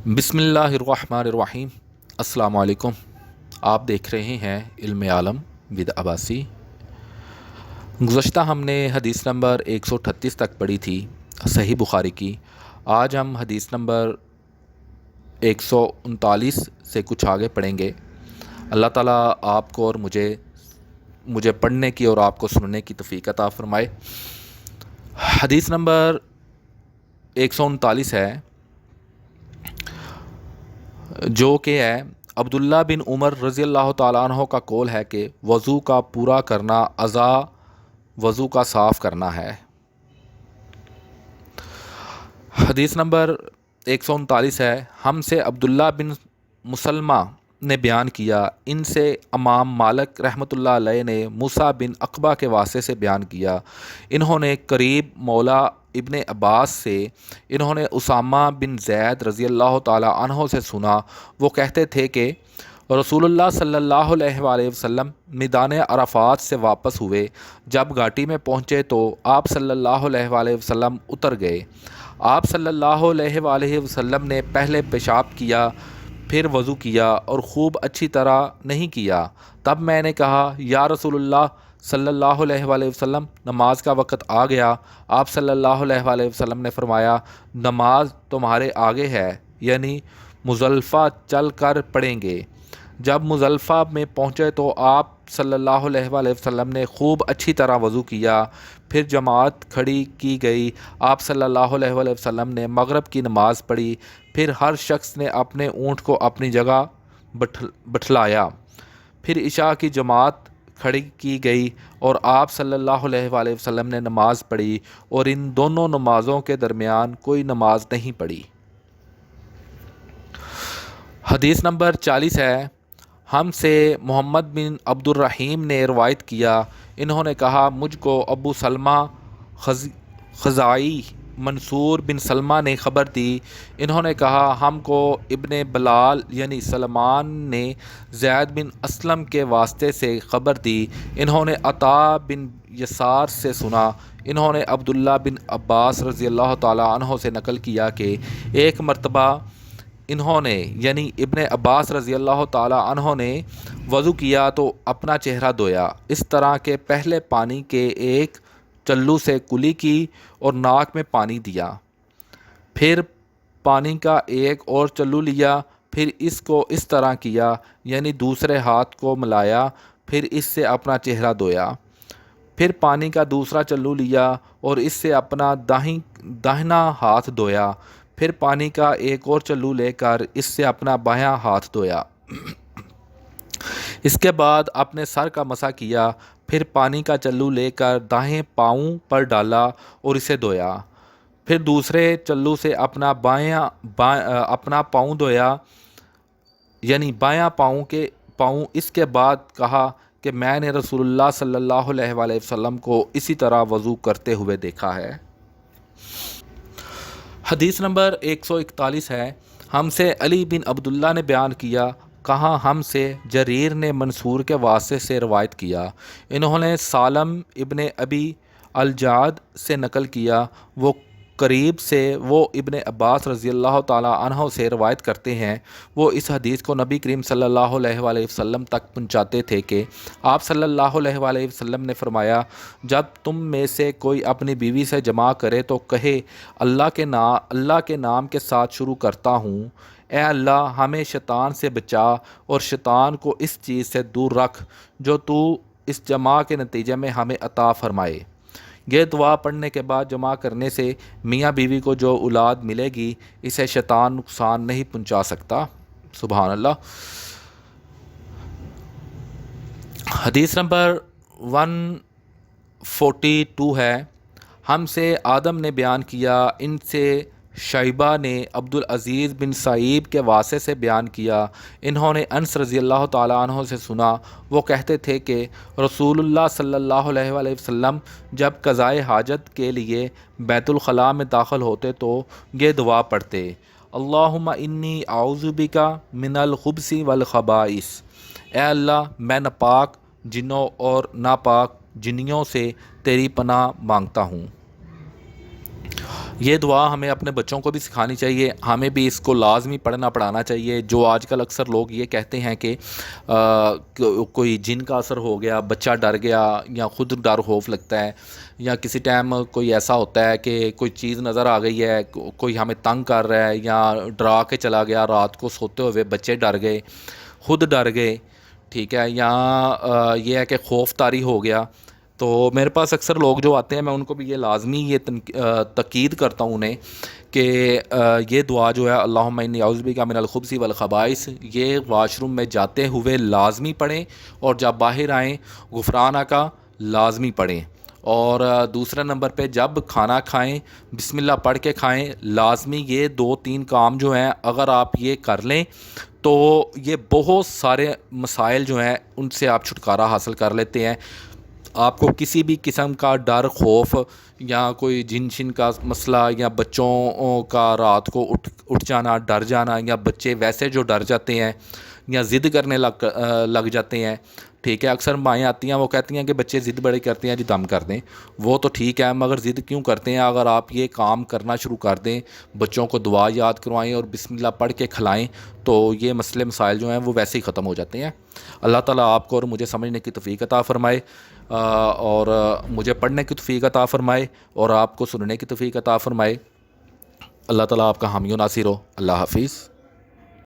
बिस्मिल्लाहिर्रहमानिर्रहीम। अस्सलाम वालेकुम। आप देख रहे हैं इल्म आलम विद अब्बासी। गुज़श्ता हमने हदीस नंबर 138 तक पढ़ी थी सही बुखारी की। आज हम हदीस नंबर 139 से कुछ आगे पढ़ेंगे। अल्लाह ताला आपको और मुझे पढ़ने की और आपको सुनने की तौफीक अता फ़रमाए। हदीस नंबर 139 है जो कि है अब्दुल्ला बिन उमर रज़ी अल्लाह ताला अन्हो का कौल है कि वज़ू का पूरा करना अज़ा वज़ू का साफ़ करना है। हदीस नंबर 139 है। हमसे अब्दुल्ला बिन मुसलमा ने बयान किया, इनसे इमाम मालिक रहमतुल्लाह अलैह ने मूसा बिन अक़बा के वास्ते से बयान किया। इन्होंने करीब मौला इब्ने अब्बास से इन्होंने उसामा बिन ज़ैद रज़ी अल्लाह ताला अन्हो से सुना। वो कहते थे कि रसूलुल्लाह सल्लल्लाहु अलैहि वसल्लम मैदान अरफ़ात से वापस हुए। जब घाटी में पहुँचे तो आप सल्लल्लाहु अलैहि वसल्लम उतर गए। आप सल्लल्लाहु अलैहि वसल्लम ने पहले पेशाब किया, फिर वज़ू किया और ख़ूब अच्छी तरह नहीं किया। तब मैंने कहा, या रसूलुल्लाह सल्लल्लाहु अलैहि वसल्लम, नमाज का वक़्त आ गया। आप सल्लल्लाहु अलैहि वसल्लम ने फ़रमाया, नमाज तुम्हारे आगे है, यानी मुज़ल्फ़ा चल कर पढ़ेंगे। जब मुज़ल्फ़ा में पहुँचे तो आप सल्लल्लाहु अलैहि वसल्लम ने ख़ूब अच्छी तरह वज़ू किया। फिर जमात खड़ी की गई। आप सल्लल्लाहु अलैहि वसल्लम ने मगरिब की नमाज़ पढ़ी। फिर हर शख्स ने अपने ऊँट को अपनी जगह बैठलाया। फिर इशा की जमात खड़ी की गई और आप सल्लल्लाहु अलैहि वसल्लम ने नमाज़ पढ़ी और इन दोनों नमाज़ों के दरमियान कोई नमाज नहीं पढ़ी। हदीस नंबर 40 है। हमसे मोहम्मद बिन अब्दुर्रहीम ने रवायत किया, इन्होंने कहा, मुझको अबू सलमा ख़ज़ाई मंसूर बिन सलमा ने ख़बर दी। इन्होंने कहा, हमको इब्ने बलाल यानी सलमान ने ज़ैद बिन असलम के वास्ते से ख़बर दी। इन्होंने अता बिन यसार से सुना। इन्होंने अब्दुल्ला बिन अब्बास रज़ी अल्लाह ताला अन्हो से नकल किया कि एक मरतबा इन्होंने यानी इब्ने अब्बास रज़ी अल्लाह ताला अन्हो ने वज़ू किया तो अपना चेहरा धोया। इस तरह के पहले पानी के एक चल्लू से कुली की और नाक में पानी दिया। फिर पानी का एक और चल्लू लिया। फिर इसको इस तरह किया, यानी दूसरे हाथ को मिलाया। फिर इससे अपना चेहरा धोया। फिर पानी का दूसरा चल्लू लिया और इससे अपना दाहिना हाथ धोया। फिर पानी का एक और चल्लू लेकर इससे अपना बायां हाथ धोया। इसके बाद अपने सर का मसा किया। फिर पानी का चल्लू लेकर दाएं पाँव पर डाला और इसे धोया। फिर दूसरे चल्लू से अपना अपना पाँव धोया, यानी बायां पाँव। इसके बाद कहा कि मैंने रसूलुल्लाह सल्लल्लाहु अलैहि वसल्लम को इसी तरह वज़ू करते हुए देखा है। हदीस नंबर 141 है। हमसे अली बिन अब्दुल्ला ने बयान किया, कहा, हमसे जरीर ने मंसूर के वास्ते से रवायत किया। इन्होंने सालम इब्ने अबी अलजाद से नकल किया। वो करीब से वो इब्ने अब्बास रज़ी अल्लाह ताला अन्हो से रवायत करते हैं। वो इस हदीस को नबी करीम सल्लल्लाहु अलैहि वसल्लम तक पहुँचाते थे कि आप सल्लल्लाहु अलैहि वसल्लम ने फ़रमाया, जब तुम में से कोई अपनी बीवी से जमा करे तो कहे, अल्लाह के नाम के साथ शुरू करता हूँ। ए अल्लाह, हमें शैतान से बचा और शैतान को इस चीज़ से दूर रख जो तू इस जमा के नतीजे में हमें अता फ़रमाए। ये दुआ पढ़ने के बाद जमा करने से मियाँ बीवी को जो औलाद मिलेगी, इसे शैतान नुकसान नहीं पहुँचा सकता। सुभान अल्लाह। हदीस नंबर 142 है। हमसे आदम ने बयान किया, इनसे शैबा ने अब्दुल अज़ीज़ बिन सईब के वास्ते से बयान किया। इन्होंने अनस रज़ी अल्लाह ताला अन्हो से सुना। वो कहते थे कि रसूलुल्लाह सल्लल्लाहु अलैहि वसल्लम जब क़ज़ाए हाजत के लिए बैतुल ख़ला में दाखिल होते तो ये दुआ पढ़ते, अल्लाहुम्मा इन्नी आऊज़ु बिका मिनल खुब्सी वल ख़बाइस। ए अल्लाह, मैं नापाक जिन्नों और नापाक जिन्नियों से तेरी पनाह मांगता हूँ। یہ دعا ہمیں اپنے بچوں کو بھی سکھانی چاہیے، ہمیں بھی اس کو لازمی پڑھنا پڑھانا چاہیے۔ جو آج کل اکثر لوگ یہ کہتے ہیں کہ کوئی جن کا اثر ہو گیا، بچہ ڈر گیا، یا خود ڈر خوف لگتا ہے، یا کسی ٹائم کوئی ایسا ہوتا ہے کہ کوئی چیز نظر آ گئی ہے، کوئی ہمیں تنگ کر رہا ہے، یا ڈرا کے چلا گیا، رات کو سوتے ہوئے بچے ڈر گئے، خود ڈر گئے، ٹھیک ہے، یا یہ ہے کہ خوف طاری ہو گیا، تو میرے پاس اکثر لوگ جو آتے ہیں میں ان کو بھی یہ لازمی یہ تاکید کرتا ہوں انہیں کہ یہ دعا جو ہے اللہم انی اعوذ بک من الخبث والخبائث، یہ واش روم میں جاتے ہوئے لازمی پڑھیں، اور جب باہر آئیں غفرانک کا لازمی پڑھیں، اور دوسرے نمبر پہ جب کھانا کھائیں بسم اللہ پڑھ کے کھائیں، لازمی یہ 2-3 کام جو ہیں اگر آپ یہ کر لیں تو یہ بہت سارے مسائل جو ہیں ان سے آپ چھٹکارا حاصل کر لیتے ہیں۔ آپ کو کسی بھی قسم کا ڈر خوف یا کوئی جن شن کا مسئلہ، یا بچوں کا رات کو اٹھ جانا ڈر جانا، یا بچے ویسے جو ڈر جاتے ہیں یا ضد کرنے لگ جاتے ہیں، ٹھیک ہے، اکثر مائیں آتی ہیں وہ کہتی ہیں کہ بچے ضد بڑے کرتے ہیں جی دم کر دیں، وہ تو ٹھیک ہے، مگر ضد کیوں کرتے ہیں؟ اگر آپ یہ کام کرنا شروع کر دیں، بچوں کو دعا یاد کروائیں اور بسم اللہ پڑھ کے کھلائیں، تو یہ مسئلے مسائل جو ہیں وہ ویسے ہی ختم ہو جاتے ہیں۔ اللہ تعالیٰ آپ کو اور مجھے سمجھنے کی توفیق عطا فرمائے، اور مجھے پڑھنے کی توفیق عطا فرمائے، اور آپ کو سننے کی توفیق عطا فرمائے۔ اللہ تعالیٰ آپ کا حامی و ناصر ہو۔ اللہ حافظ۔